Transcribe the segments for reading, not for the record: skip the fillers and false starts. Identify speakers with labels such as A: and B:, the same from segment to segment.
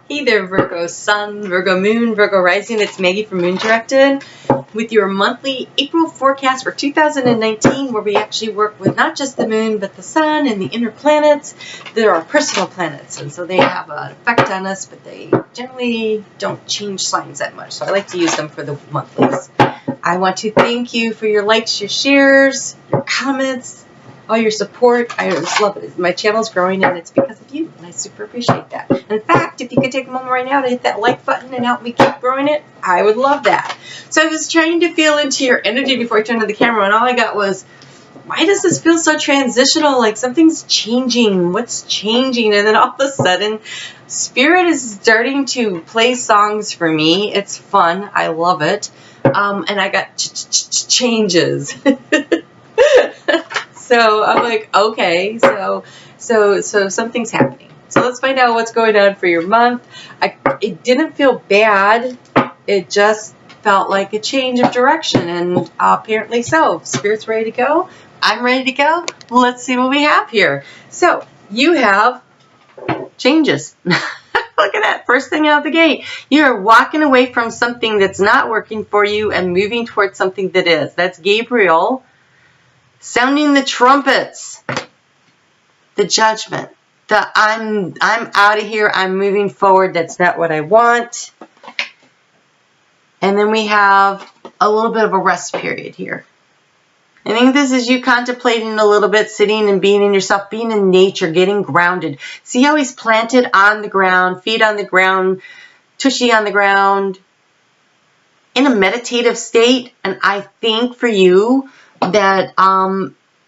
A: Hey there, Virgo Sun, Virgo Moon, Virgo Rising. It's Maggie from Moon Directed with your monthly April forecast for 2019, where we actually work with not just the moon, but the sun and the inner planets. There are personal planets, and so they have an effect on us, but they generally don't change signs that much. So I like to use them for the monthlies. I want to thank you for your likes, your shares, your comments, all your support. I just love it. My channel's growing, and it's because of you, and I super appreciate that. In fact, if you could take a moment right now to hit that like button and help me keep growing it, I would love that. So I was trying to feel into your energy before I turned to the camera, and all I got was, why does this feel so transitional? Like something's changing. What's changing? And then all of a sudden, Spirit is starting to play songs for me. It's fun. I love it. And I got changes. So I'm like, okay, so something's happening. So let's find out what's going on for your month. It didn't feel bad. It just felt like a change of direction, and apparently so. Spirit's ready to go. I'm ready to go. Let's see what we have here. So you have changes. Look at that. First thing out of the gate. You're walking away from something that's not working for you and moving towards something that is. That's Gabriel sounding the trumpets. The judgment. The I'm out of here. I'm moving forward. That's not what I want. And then we have a little bit of a rest period here. I think this is you contemplating a little bit, sitting and being in yourself, being in nature, getting grounded. See how he's planted on the ground, feet on the ground, tushy on the ground, in a meditative state. And I think for you that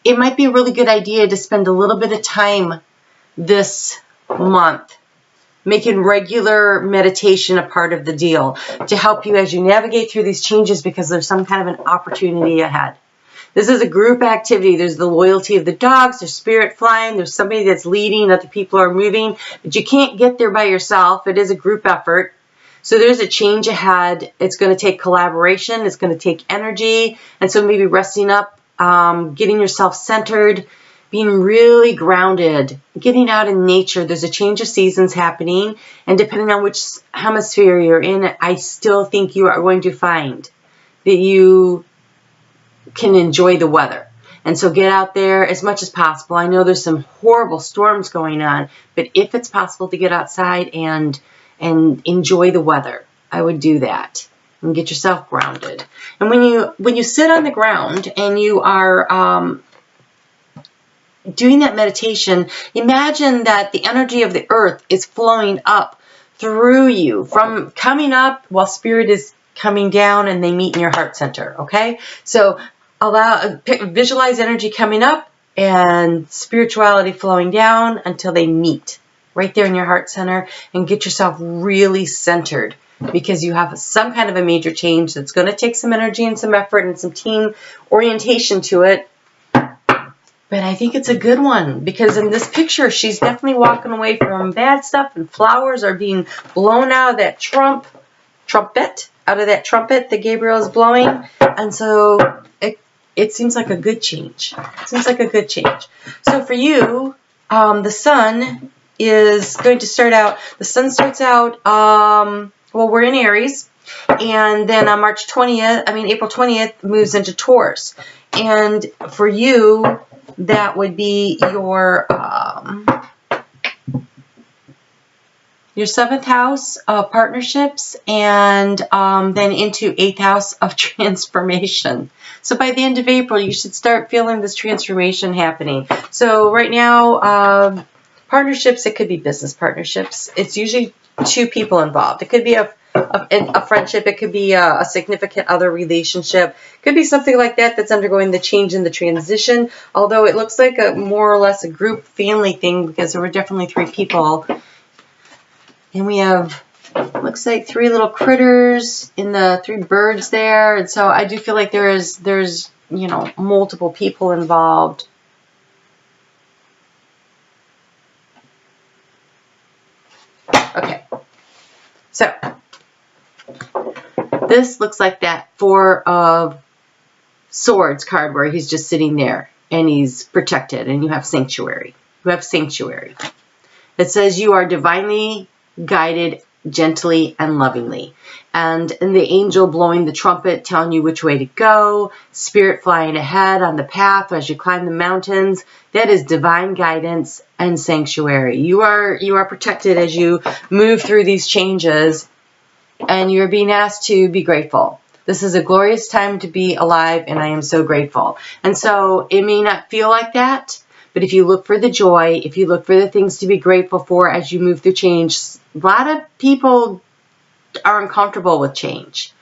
A: it might be a really good idea to spend a little bit of time this month making regular meditation a part of the deal to help you as you navigate through these changes, because there's some kind of an opportunity ahead. This is a group activity. There's the loyalty of the dogs. There's spirit flying. There's somebody that's leading. Other people are moving. But you can't get there by yourself. It is a group effort. So there's a change ahead. It's going to take collaboration. It's going to take energy. And so maybe resting up, getting yourself centered, being really grounded, getting out in nature. There's a change of seasons happening. And depending on which hemisphere you're in, I still think you are going to find that you can enjoy the weather. And so get out there as much as possible. I know there's some horrible storms going on, but if it's possible to get outside and enjoy the weather, I would do that and get yourself grounded. And when you sit on the ground and you are doing that meditation, imagine that the energy of the earth is flowing up through you, from coming up while spirit is coming down, and they meet in your heart center. Okay, so visualize energy coming up and spirituality flowing down until they meet right there in your heart center, and get yourself really centered, because you have some kind of a major change that's going to take some energy and some effort and some team orientation to it. But I think it's a good one, because in this picture, she's definitely walking away from bad stuff, and flowers are being blown out of that trumpet that Gabriel is blowing. And so it seems like a good change. It seems like a good change. So for you, the sun is going to start out, well, we're in Aries, and then on April 20th moves into Taurus. And for you, that would be your 7th house of partnerships, and then into 8th house of transformation. So by the end of April, you should start feeling this transformation happening. So right now, partnerships, it could be business partnerships. It's usually 2 people involved. It could be a friendship. It could be a significant other relationship. It could be something like that that's undergoing the change in the transition, although it looks like a more or less a group family thing, because there were definitely 3 people. And we have, looks like 3 little critters in the 3 birds there. And so I do feel like there's multiple people involved. Okay. So this looks like that 4 of Swords card, where he's just sitting there and he's protected, and you have sanctuary. You have sanctuary. It says you are divinely guided gently and lovingly. And the angel blowing the trumpet, telling you which way to go, spirit flying ahead on the path as you climb the mountains. That is divine guidance and sanctuary. You are protected as you move through these changes, and you're being asked to be grateful. This is a glorious time to be alive, and I am so grateful. And so it may not feel like that, but if you look for the joy, if you look for the things to be grateful for as you move through change, a lot of people are uncomfortable with change.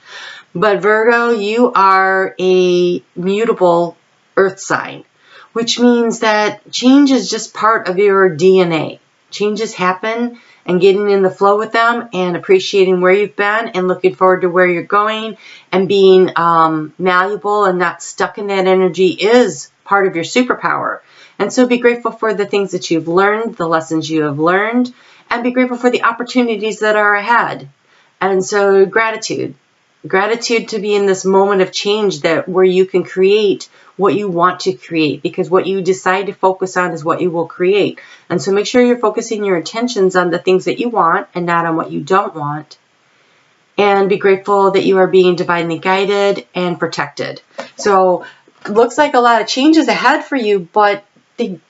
A: But Virgo, you are a mutable earth sign, which means that change is just part of your DNA. Changes happen, and getting in the flow with them and appreciating where you've been and looking forward to where you're going and being malleable and not stuck in that energy is part of your superpower. And so be grateful for the things that you've learned, the lessons you have learned, and be grateful for the opportunities that are ahead. And so gratitude to be in this moment of change where you can create what you want to create, because what you decide to focus on is what you will create. And so make sure you're focusing your attentions on the things that you want and not on what you don't want. And be grateful that you are being divinely guided and protected. So it looks like a lot of changes ahead for you, but they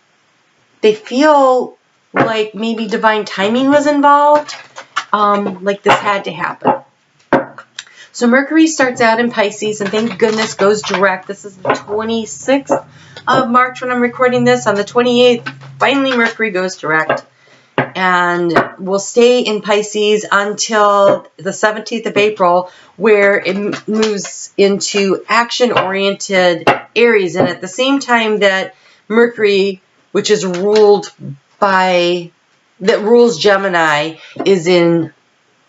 A: feel like maybe divine timing was involved, like this had to happen. So Mercury starts out in Pisces, and thank goodness goes direct. This is the 26th of March when I'm recording this. On the 28th, finally Mercury goes direct, and will stay in Pisces until the 17th of April, where it moves into action-oriented Aries. And at the same time that Mercury, which is rules Gemini, is in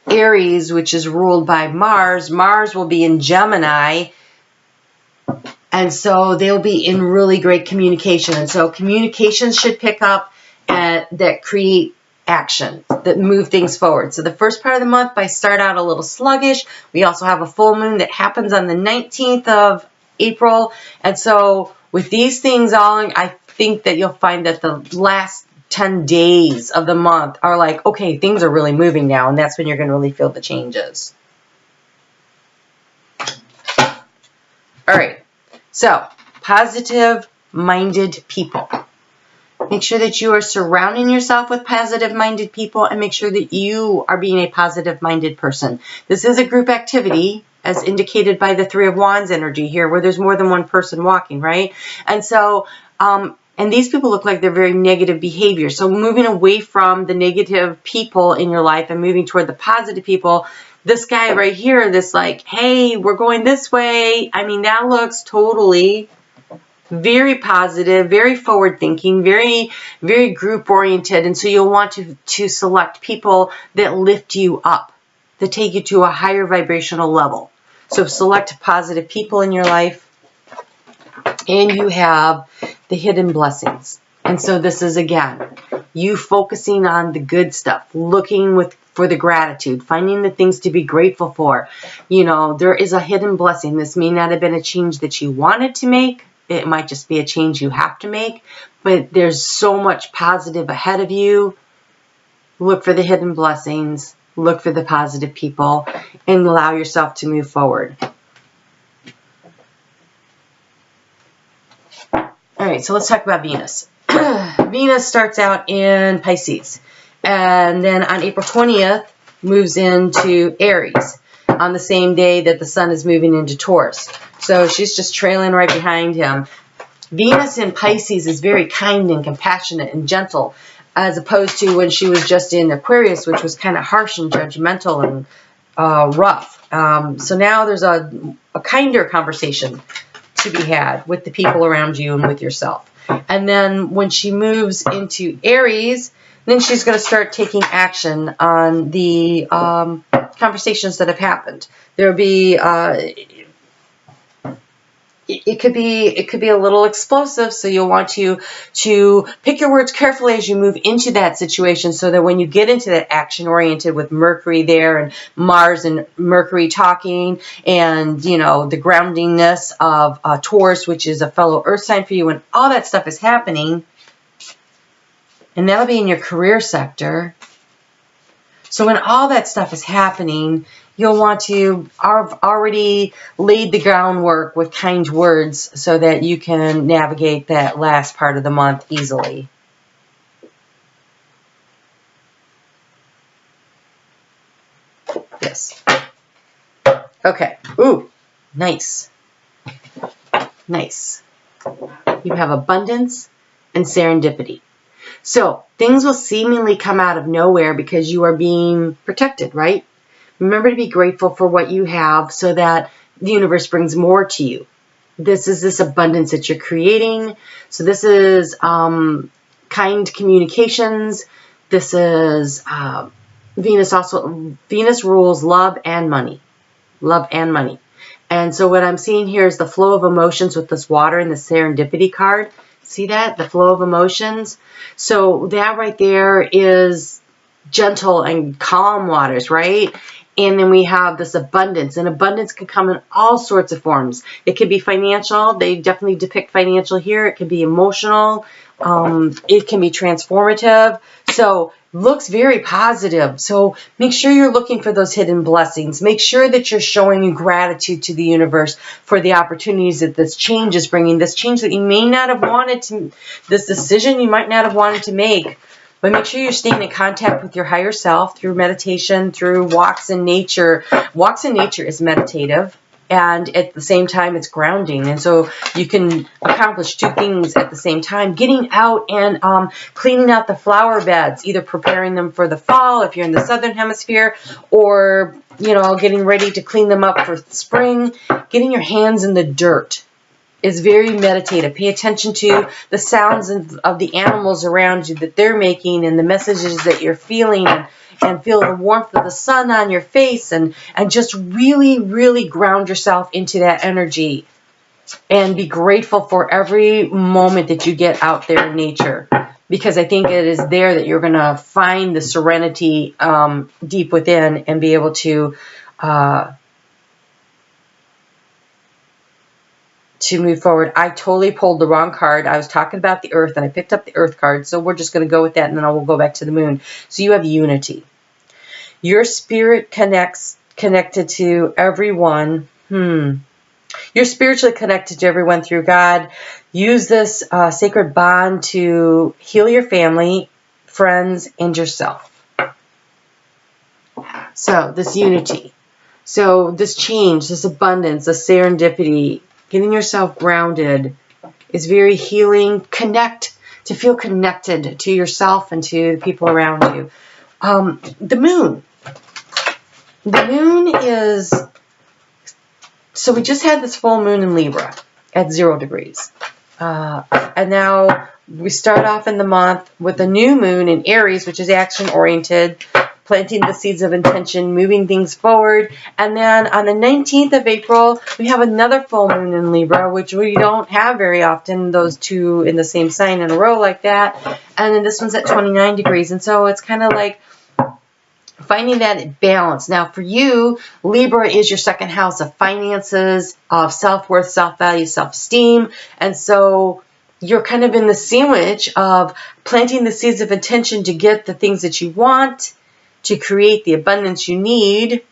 A: Aries, which is ruled by Mars. Mars will be in Gemini, and so they'll be in really great communication. And so communications should pick up that create action, that move things forward. So the first part of the month might start out a little sluggish. We also have a full moon that happens on the 19th of April. And so with these things all, I think that you'll find that the last 10 days of the month are like, okay, things are really moving now, and that's when you're going to really feel the changes. All right, so positive-minded people. Make sure that you are surrounding yourself with positive-minded people, and make sure that you are being a positive-minded person. This is a group activity, as indicated by the Three of Wands energy here, where there's more than one person walking, right? And so, and these people look like they're very negative behavior. So moving away from the negative people in your life and moving toward the positive people. This guy right here, this like, hey, we're going this way. I mean, that looks totally very positive, very forward thinking, very, very group oriented. And so you'll want to select people that lift you up, that take you to a higher vibrational level. So select positive people in your life. And you have the hidden blessings. And so this is, again, you focusing on the good stuff, looking for the gratitude, finding the things to be grateful for. You know, there is a hidden blessing. This may not have been a change that you wanted to make. It might just be a change you have to make. But there's so much positive ahead of you. Look for the hidden blessings. Look for the positive people. And allow yourself to move forward. All right, so let's talk about Venus. Venus starts out in Pisces, and then on April 20th moves into Aries on the same day that the sun is moving into Taurus. So she's just trailing right behind him. Venus in Pisces is very kind and compassionate and gentle, as opposed to when she was just in Aquarius, which was kind of harsh and judgmental and rough. So now there's a kinder conversation to be had with the people around you and with yourself. And then when she moves into Aries, then she's going to start taking action on the conversations that have happened. There'll be it could be a little explosive, so you'll want to pick your words carefully as you move into that situation, so that when you get into that action oriented with Mercury there and Mars and Mercury talking, and you know the groundingness of Taurus, which is a fellow Earth sign for you, and all that stuff is happening, and that'll be in your career sector. So when all that stuff is happening, you'll want to have already laid the groundwork with kind words so that you can navigate that last part of the month easily. Yes. Okay. Ooh, nice. Nice. You have abundance and serendipity. So things will seemingly come out of nowhere because you are being protected, right? Remember to be grateful for what you have so that the universe brings more to you. This is this abundance that you're creating. So this is kind communications. This is Venus also. Venus rules love and money. Love and money. And so what I'm seeing here is the flow of emotions with this water and the serendipity card. See that? The flow of emotions. So that right there is gentle and calm waters, right? And then we have this abundance. And abundance can come in all sorts of forms. It could be financial. They definitely depict financial here. It can be emotional. It can be transformative. So looks very positive. So make sure you're looking for those hidden blessings. Make sure that you're showing gratitude to the universe for the opportunities that this change is bringing. This change that you may not have wanted to, this decision you might not have wanted to make. But make sure you're staying in contact with your higher self through meditation, through walks in nature. Walks in nature is meditative, and at the same time, it's grounding. And so you can accomplish two things at the same time. Getting out and cleaning out the flower beds, either preparing them for the fall if you're in the southern hemisphere, or, you know, getting ready to clean them up for spring. Getting your hands in the dirt is very meditative. Pay attention to the sounds of the animals around you that they're making and the messages that you're feeling, and feel the warmth of the sun on your face, and just really, really ground yourself into that energy and be grateful for every moment that you get out there in nature, because I think it is there that you're going to find the serenity deep within and be able to move forward. I totally pulled the wrong card. I was talking about the earth and I picked up the earth card. So we're just going to go with that, and then I will go back to the moon. So you have unity. Your spirit connected to everyone. You're spiritually connected to everyone through God. Use this sacred bond to heal your family, friends, and yourself. So this unity. So this change, this abundance, this serendipity, getting yourself grounded is very healing. To feel connected to yourself and to the people around you. The moon. The moon is, so we just had this full moon in Libra at 0 degrees. And now we start off in the month with a new moon in Aries, which is action-oriented, planting the seeds of intention, moving things forward. And then on the 19th of April, we have another full moon in Libra, which we don't have very often, those two in the same sign in a row like that. And then this one's at 29 degrees. And so it's kind of like finding that balance. Now for you, Libra is your second house of finances, of self-worth, self-value, self-esteem. And so you're kind of in the sandwich of planting the seeds of intention to get the things that you want, to create the abundance you need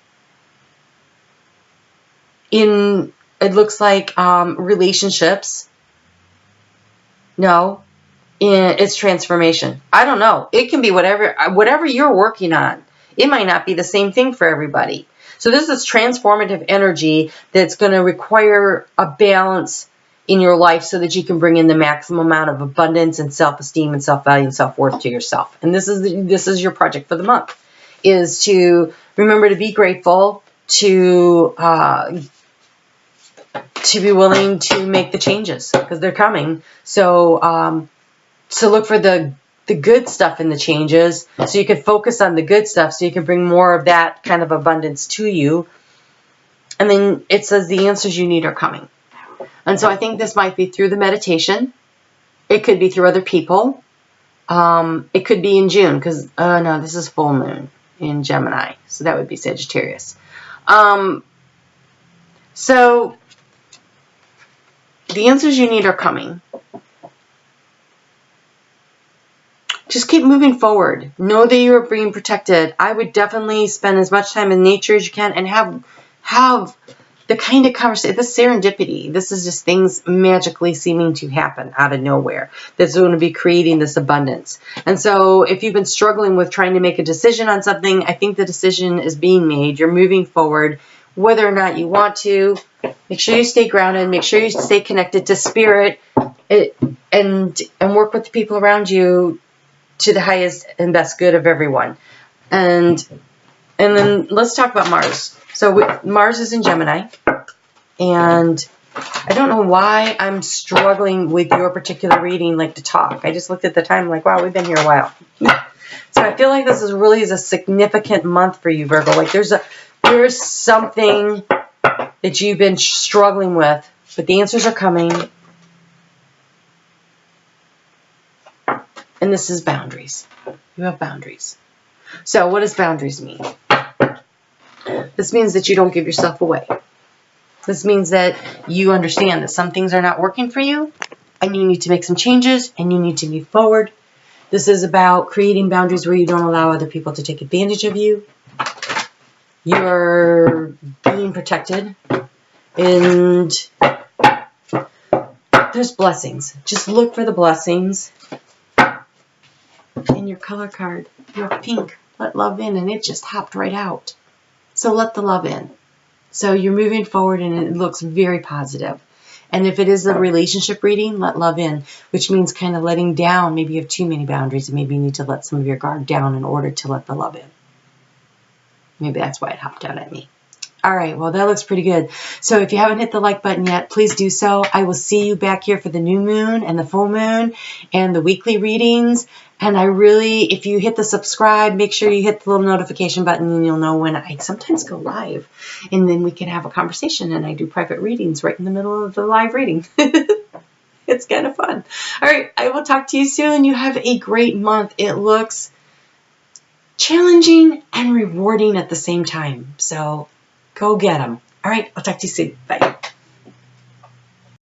A: in, it looks like, relationships. No, it's transformation. I don't know. It can be whatever you're working on. It might not be the same thing for everybody. So this is transformative energy that's going to require a balance in your life so that you can bring in the maximum amount of abundance and self-esteem and self-value and self-worth to yourself. And this is your project for the month, is to remember to be grateful, to be willing to make the changes because they're coming. So look for the good stuff in the changes, so you can focus on the good stuff, so you can bring more of that kind of abundance to you. And then it says the answers you need are coming. And so I think this might be through the meditation. It could be through other people. It could be in June, because no, this is full moon in Gemini, so that would be Sagittarius. So the answers you need are coming. just keep moving forward. Know that you're being protected. I would definitely spend as much time in nature as you can and have the kind of conversation, the serendipity. This is just things magically seeming to happen out of nowhere that's going to be creating this abundance. And so if you've been struggling with trying to make a decision on something, I think the decision is being made. You're moving forward, whether or not you want to. Make sure you stay grounded. Make sure you stay connected to spirit, and work with the people around you to the highest and best good of everyone. And then let's talk about Mars. So Mars is in Gemini, and I don't know why I'm struggling with your particular reading, like to talk. I just looked at the time, like, wow, we've been here a while. So I feel like this is really a significant month for you, Virgo. Like there's something that you've been struggling with, but the answers are coming. And this is boundaries. You have boundaries. So what does boundaries mean? This means that you don't give yourself away. This means that you understand that some things are not working for you, and you need to make some changes, and you need to move forward. This is about creating boundaries where you don't allow other people to take advantage of you. You're being protected, and there's blessings. Just look for the blessings. In your color card, you have pink. Let love in, and it just hopped right out. So let the love in. So you're moving forward, and it looks very positive. And if it is a relationship reading, let love in, which means kind of letting down. Maybe you have too many boundaries, and maybe you need to let some of your guard down in order to let the love in. Maybe that's why it hopped out at me. All right, well, that looks pretty good. So if you haven't hit the like button yet, please do so. I will see you back here for the new moon and the full moon and the weekly readings. And I really, if you hit the subscribe, make sure you hit the little notification button, and you'll know when I sometimes go live. And then we can have a conversation, and I do private readings right in the middle of the live reading. It's kind of fun. All right, I will talk to you soon. You have a great month. It looks challenging and rewarding at the same time. So go get them. All right, I'll talk to you soon. Bye.